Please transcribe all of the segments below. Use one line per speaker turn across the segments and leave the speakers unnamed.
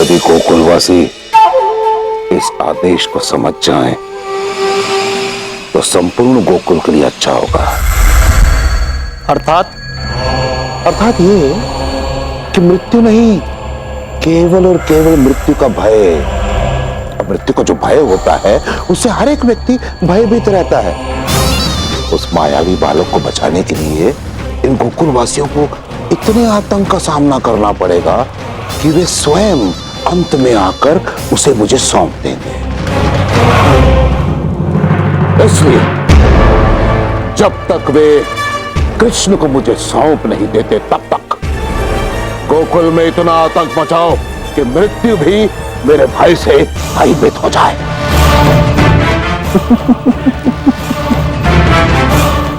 यदि गोकुलवासी इस आदेश को समझ जाएं, तो संपूर्ण गोकुल के लिए अच्छा होगा।
अर्थात ये कि मृत्यु नहीं, केवल और केवल मृत्यु का भय। अब मृत्यु का जो भय होता है उससे हर एक व्यक्ति भयभीत रहता है। उस मायावी बालक को बचाने के लिए इन गोकुलवासियों को इतने आतंक का सामना करना पड़ेगा कि वे स्वयं अंत में आकर उसे मुझे सौंप देंगे। इसलिए जब तक वे कृष्ण को मुझे सौंप नहीं देते, तब तक गोकुल में इतना आतंक मचाओ कि मृत्यु भी मेरे भय से भयभीत हो जाए।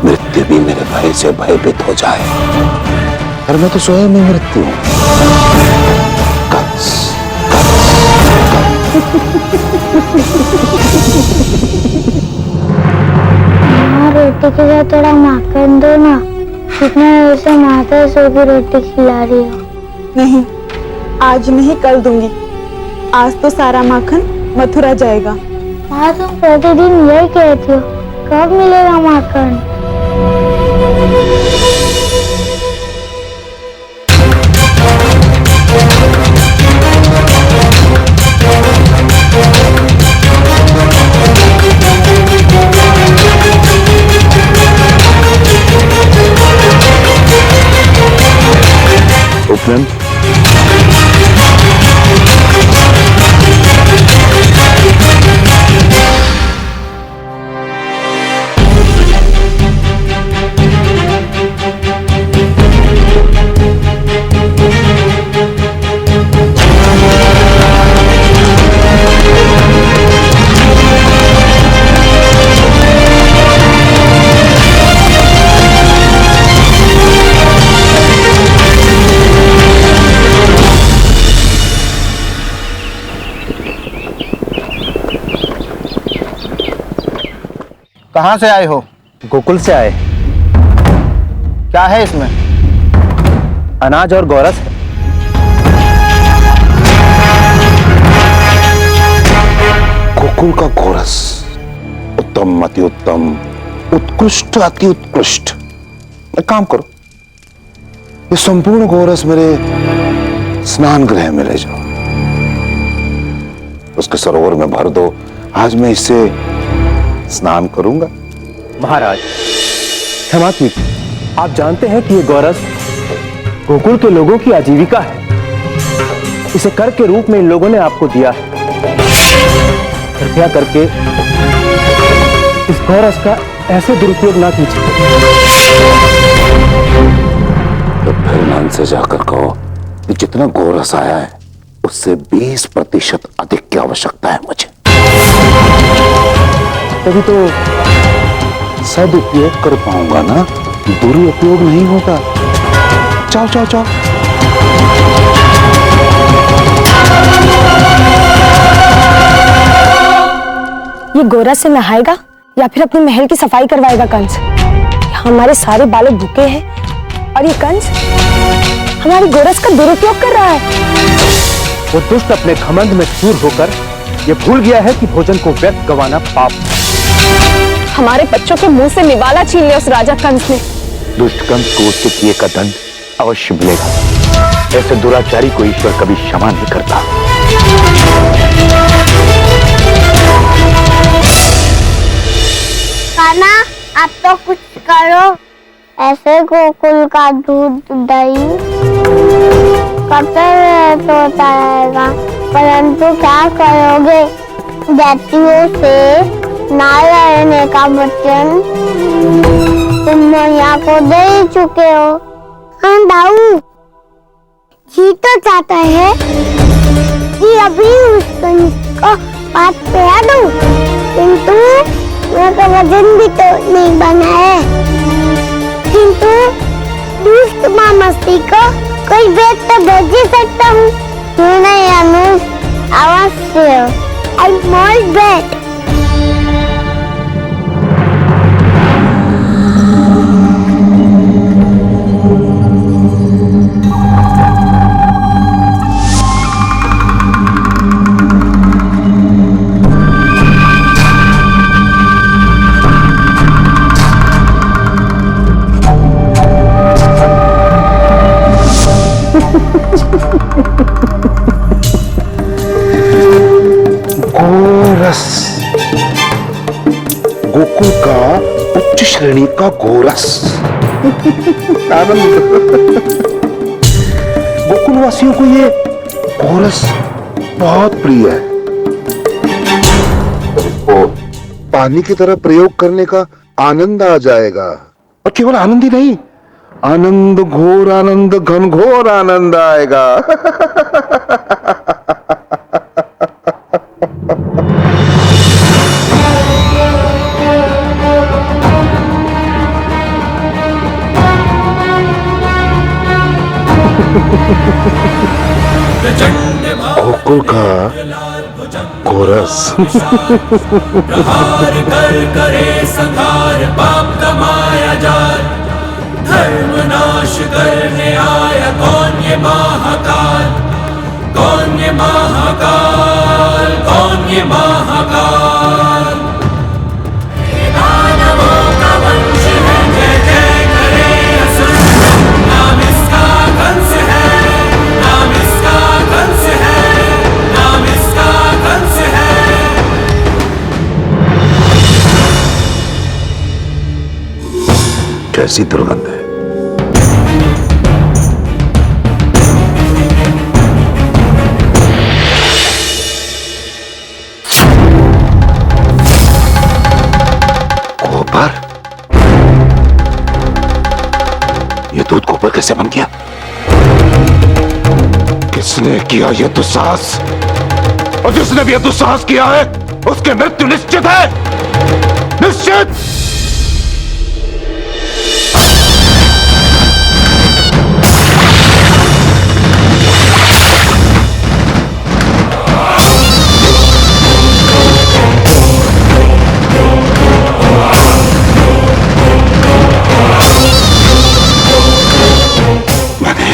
मृत्यु भी मेरे भय से भयभीत हो जाए। और मैं तो स्वयं ही मृत्यु हूं। कंस,
रोटी के साथ थोड़ा माखन दो ना, कितना वैसे माता सो की रोटी खिला रही हो।
नहीं, आज नहीं कल दूंगी। आज तो सारा माखन मथुरा जाएगा।
हाँ, तुम प्रतिदिन यही कहती हो, कब मिलेगा माखन?
उपनंद,
कहाँ से आए हो?
गोकुल से आए।
क्या है इसमें?
अनाज और गोरस है।
गोकुल का गोरस उत्तम, अति उत्तम, उत्कृष्ट, अति उत्कृष्ट। एक काम करो, ये संपूर्ण गोरस मेरे स्नान गृह में ले जाओ, उसके सरोवर में भर दो। आज मैं इससे स्नान करूंगा।
महाराज क्षमा कीजिए, आप जानते हैं कि ये गोरस गोकुल के लोगों की आजीविका है। इसे कर के रूप में इन लोगों ने आपको दिया है। कृपया करके इस गोरस का ऐसे दुरुपयोग ना कीजिए।
तो फिर मन से जाकर कहो कि जितना गोरस आया है उससे 20% अधिक की आवश्यकता है मुझे। तभी तो सदुपयोग कर पाऊंगा ना, दुरुपयोग नहीं होगा। जाओ जाओ जाओ।
ये गोरस से नहाएगा या फिर अपने महल की सफाई करवाएगा कंस? हमारे सारे बालक भूखे हैं और ये कंस हमारे गोरस का दुरुपयोग कर रहा है।
वो दुष्ट अपने घमंड में चूर होकर ये भूल गया है कि भोजन को व्यर्थ गंवाना पाप।
हमारे बच्चों के मुंह से निवाला छीन लिया उस राजा कंस ने।
दुष्ट कंस को उसके किए का दंड अवश्य मिलेगा। ऐसे दुराचारी को ईश्वर कभी क्षमा नहीं करता।
कान्हा, आप तो कुछ करो। ऐसे गोकुल का दूध दही कब तक होता रहेगा, परंतु क्या करोगे? दैत्यों से ना लड़ने का वचन तुम मैया को दे ही चुके हो। हाँ दाऊ, जी तो चाहता है कि अभी उस कंस को बात पे आ दूं, किंतु मेरा वजन भी तो नहीं बना है। किंतु दुष्ट मामस्ती को कोई भेद तो भेज ही सकता हूँ, क्यों नहीं अनुज? अवश्य, आई मस्ट बेट।
का गोरस। आनंद। गोकुलवासियों को ये गोरस बहुत प्रिय है। इसको पानी की तरह प्रयोग करने का आनंद आ जाएगा, और केवल आनंद ही नहीं, आनंद घोर आनंद, घनघोर आनंद आएगा। गोकुल का गोरस।
प्रहार कर करे संहार, पाप कमाया जाए, धर्म नाश करने आया कौन ये महाकाल, कौन ये महाकाल, कौन ये महाकाल। दानवों का वंश है, जय जय करे असुर, नाम इसका कंस है, नाम इसका कंस है, नाम इसका कंस है।
कैसी दुर्गंध है। गोबर? ये दूध गोबर कैसे बन गया? किसने किया ये दुस्साहस? और जिसने भी ये दुस्साहस किया है उसकी मृत्यु निश्चित है, निश्चित।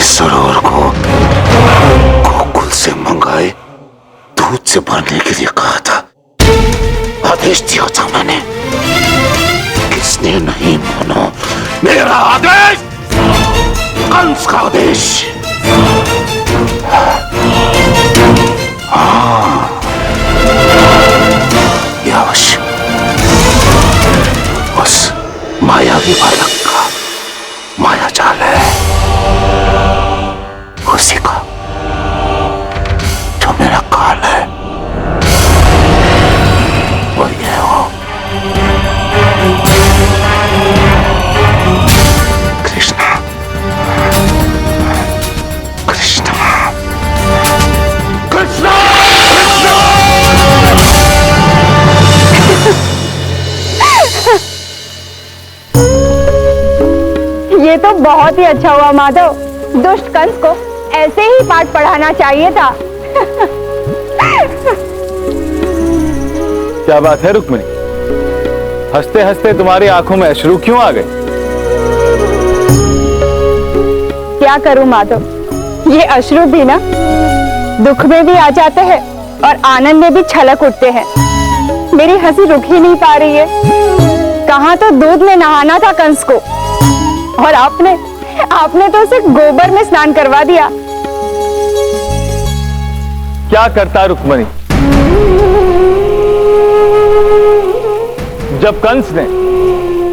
सरोवर को गोकुल से मंगाए दूध से भरने के लिए कहा था, आदेश दिया था मैंने, किसने नहीं माना मेरा आदेश, कंस का आदेश। हाँ, यह अवश्य उस मायावी बालक का माया जाल है, उसी का जो मेरा काल है। और ये हो कृष्णा, कृष्णा, कृष्णा,
ये तो बहुत ही अच्छा हुआ माधव, दुष्ट कंस को ऐसे ही पाठ पढ़ाना चाहिए था।
क्या बात है रुक्मिणी, हंसते हंसते तुम्हारी आंखों में अश्रु क्यों आ गए?
क्या करूं माधव, ये अश्रु भी ना दुख में भी आ जाते हैं और आनंद में भी छलक उठते हैं। मेरी हंसी रुक ही नहीं पा रही है। कहाँ तो दूध में नहाना था कंस को, और आपने तो उसे गोबर में स्नान करवा दिया।
क्या करता रुक्मिणी, जब कंस ने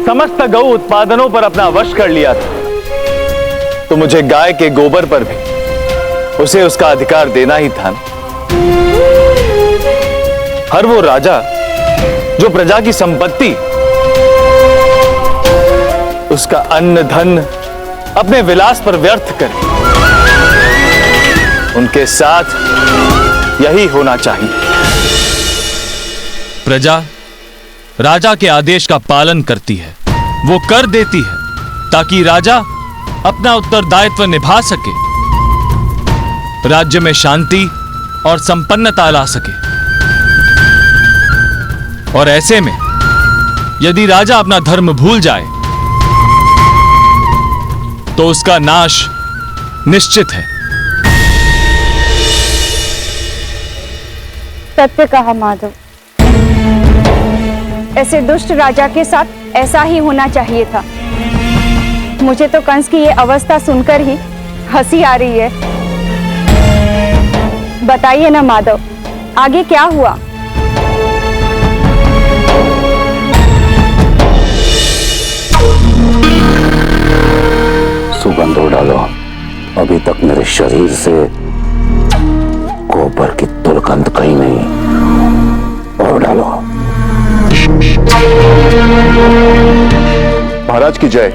समस्त गौ उत्पादनों पर अपना वश कर लिया था, तो मुझे गाय के गोबर पर भी उसे उसका अधिकार देना ही था। हर वो राजा जो प्रजा की संपत्ति, उसका अन्न धन अपने विलास पर व्यर्थ करे, उनके साथ यही होना चाहिए।
प्रजा राजा के आदेश का पालन करती है, वो कर देती है ताकि राजा अपना उत्तरदायित्व निभा सके, राज्य में शांति और संपन्नता ला सके। और ऐसे में यदि राजा अपना धर्म भूल जाए तो उसका नाश निश्चित है।
सत्य कहा माधव, ऐसे दुष्ट राजा के साथ ऐसा ही होना चाहिए था। मुझे तो कंस की ये अवस्था सुनकर ही हंसी आ रही है। बताइए ना माधव, आगे क्या हुआ?
सुगंध उड़ डालो। अभी तक मेरे शरीर से गोबर की दुर्गंध कहीं नहीं। और डालो।
महाराज की जय।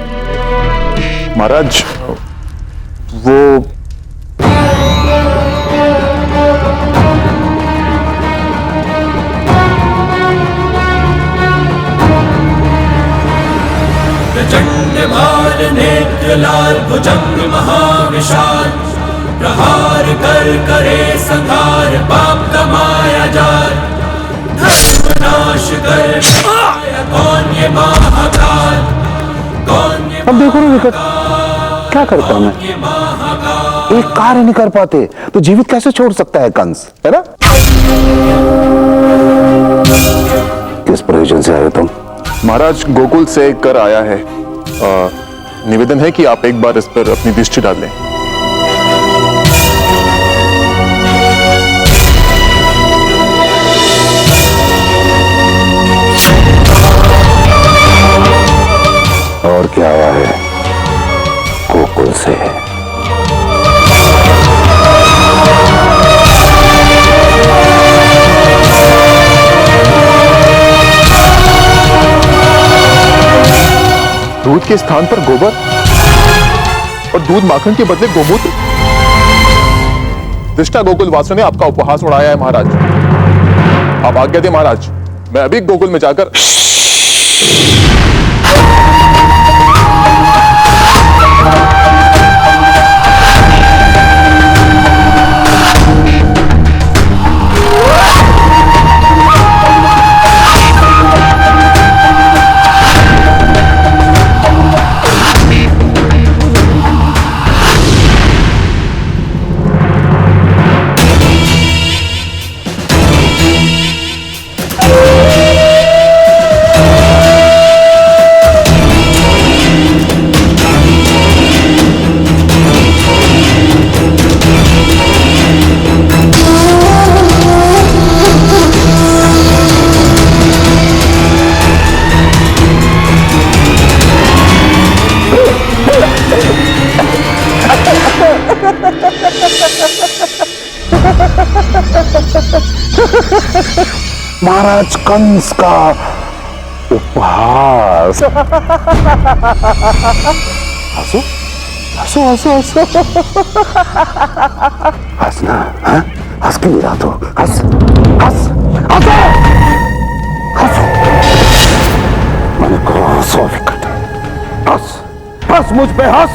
महाराज वो
प्रचंड भार नेत्र लाल भुजंग महाविशाल, प्रहार कर करे संहार पाप कमाया जाल, धर्म नाश कर कौन ये महाकाल, कौन ये
अब देखो ना विकट, क्या करता मैं? एक कार्य नहीं कर पाते तो जीवित कैसे छोड़ सकता है कंस, है ना?
किस प्रयोजन से आए तुम?
महाराज गोकुल से कर आया है। निवेदन है कि आप एक बार इस पर अपनी दृष्टि डाल लें।
और क्या आया है? गोकुल से।
दूध के स्थान पर गोबर और दूध माखन के बदले गोमूत्र। दृष्टा गोकुल वासियों ने आपका उपहास उड़ाया है महाराज। आप आज्ञा दें महाराज, मैं अभी गोकुल में जाकर।
महाराज कंस का उपहास। हंसो हंसो हंसो हंसो।
हंसना, हाँ? हंस क्यों रहा तो? हंस हंस हंसो हंसो। मैंने कहा हंसो विकट। हंस हंस मुझ पे हंस।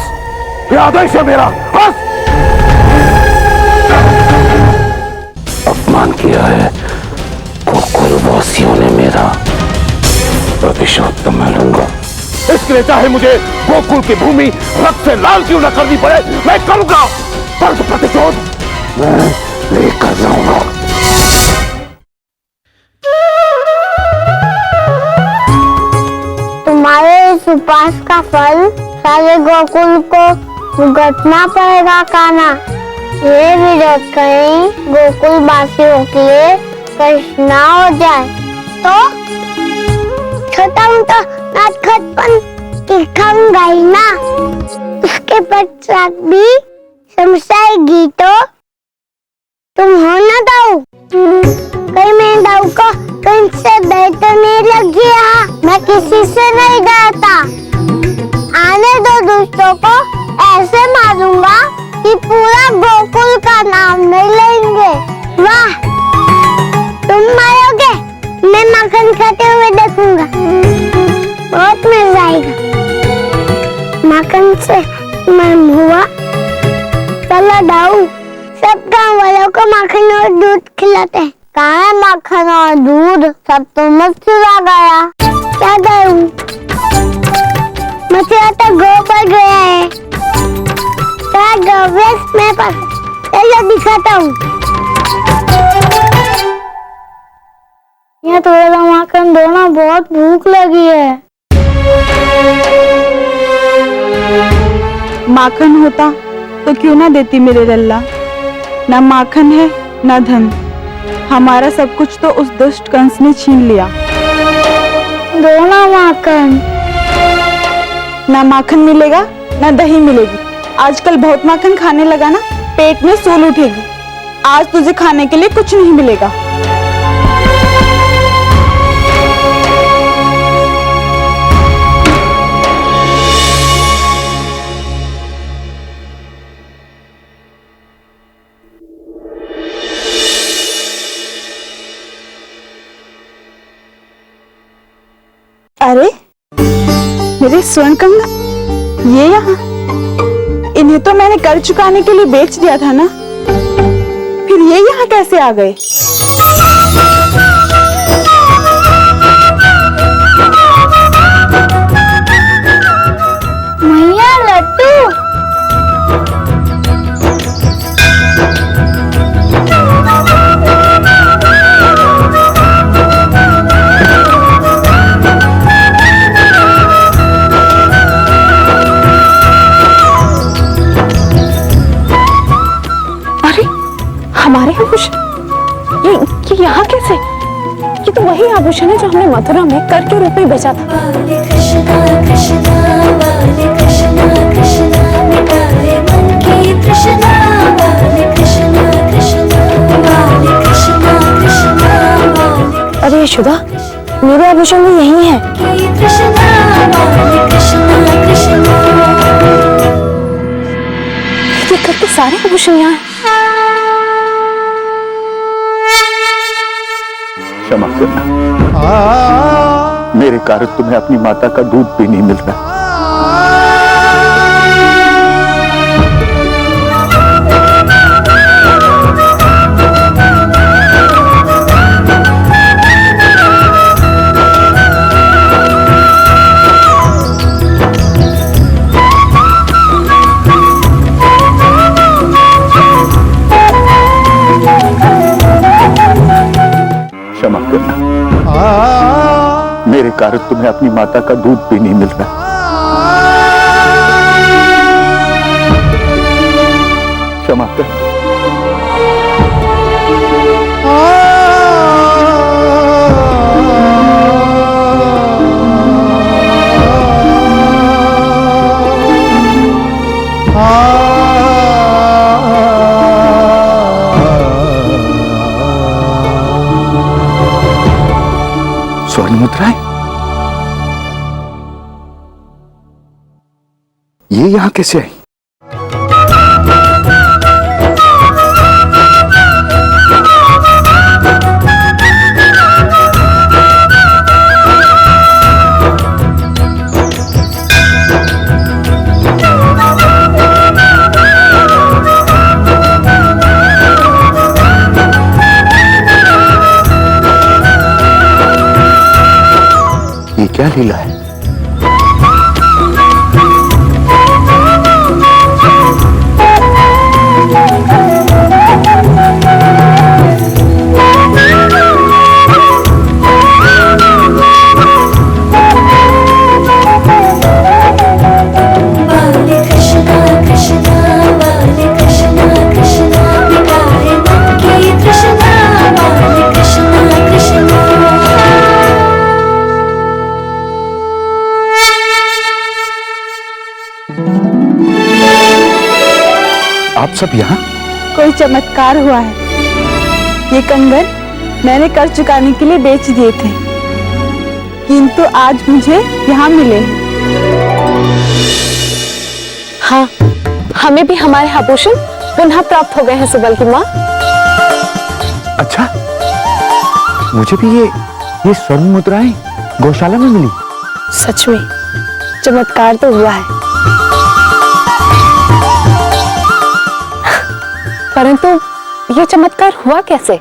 ये आदेश है मेरा। हंस। अपमान किया है गोकुल वासियों ने मेरा, प्रतिशोध तो मैं लूंगा। इसके लिए चाहे मुझे गोकुल की भूमि रक्त से लाल क्यों न करनी पड़े, मैं करूंगा। परंतु प्रतिशोध मैं लेकर जाऊंगा।
तुम्हारे इस उपवास का फल सारे गोकुल को भुगतना पड़ेगा काना। ये विरोध कहीं गोकुल वासियों के लिए कष्ट ना हो जाए तो छोटा मोटा नाटखटपन दिखाऊंगा ही ना। उसके पश्चात भी समझाएगी तो तुम हो ना दाऊ। कहीं मैं दाऊ को कहीं से डर तो नहीं लग गया। मैं किसी से नहीं डरता। आने दो दुष्टों को ऐसे मारूंगा कि पूरा गोकुल का नाम नहीं लेंगे। वाह, तुम मारोगे, मैं माखन खाते हुए देखूंगा। बहुत मजा आएगा। माखन से मन हुआ। चलो दाऊ, सब गाँव वालों को माखन और दूध खिलाते हैं। कहाँ है माखन और दूध? सब तो मत चुरा गया। क्या दाऊ, मछुआ तो गोबर गया है। क्या गोबर मेरे पास? चलो दिखाता हूँ। यहाँ थोड़ा सा माखन दो ना, बहुत भूख लगी है।
माखन होता तो क्यों ना देती मेरे लल्ला। ना माखन है ना धन, हमारा सब कुछ तो उस दुष्ट कंस ने छीन लिया।
दो ना माखन।
ना माखन मिलेगा ना दही मिलेगी। आजकल बहुत माखन खाने लगा ना, पेट में सूल उठेगी। आज तुझे खाने के लिए कुछ नहीं मिलेगा। अरे मेरे स्वर्ण कंगन, ये यहाँ, इन्हें तो मैंने कर चुकाने के लिए बेच दिया था ना, फिर ये यहाँ कैसे आ गए?
मैया लट्टू।
हमारे आभूषण ये यहाँ कैसे? ये तो वही आभूषण है जो हमने मथुरा में कर के रूप में बेचा था।
कृष्णा कृष्णा बाले कृष्णा कृष्णा मिटाए मन की तृष्णा। बाले कृष्णा कृष्णा बाले कृष्णा कृष्णा बाले।
अरे यशोदा, मेरे आभूषण भी यही है।
कृष्णा बाले कृष्णा कृष्णा।
ये करके सारे आभूषण यहाँ हैं।
क्षमा करना, मेरे कारण तुम्हें अपनी माता का दूध भी नहीं मिल रहा। क्षमा करना, मेरे कारण तुम्हें अपनी माता का दूध भी नहीं मिल रहा। क्षमा करना। स्वर्ण मुद्राएं, ये यहां कैसे आई? ये क्या लीला है? आप सब यहाँ?
कोई चमत्कार हुआ है। ये कंगन मैंने कर चुकाने के लिए बेच दिए थे, किंतु आज मुझे यहाँ मिले।
हाँ, हमें भी हमारे आभूषण पुनः प्राप्त हो गए हैं सुबल की माँ।
अच्छा, मुझे भी ये स्वर्ण मुद्राएं गौशाला में मिली।
सच में चमत्कार तो हुआ है, परंतु ये चमत्कार हुआ कैसे?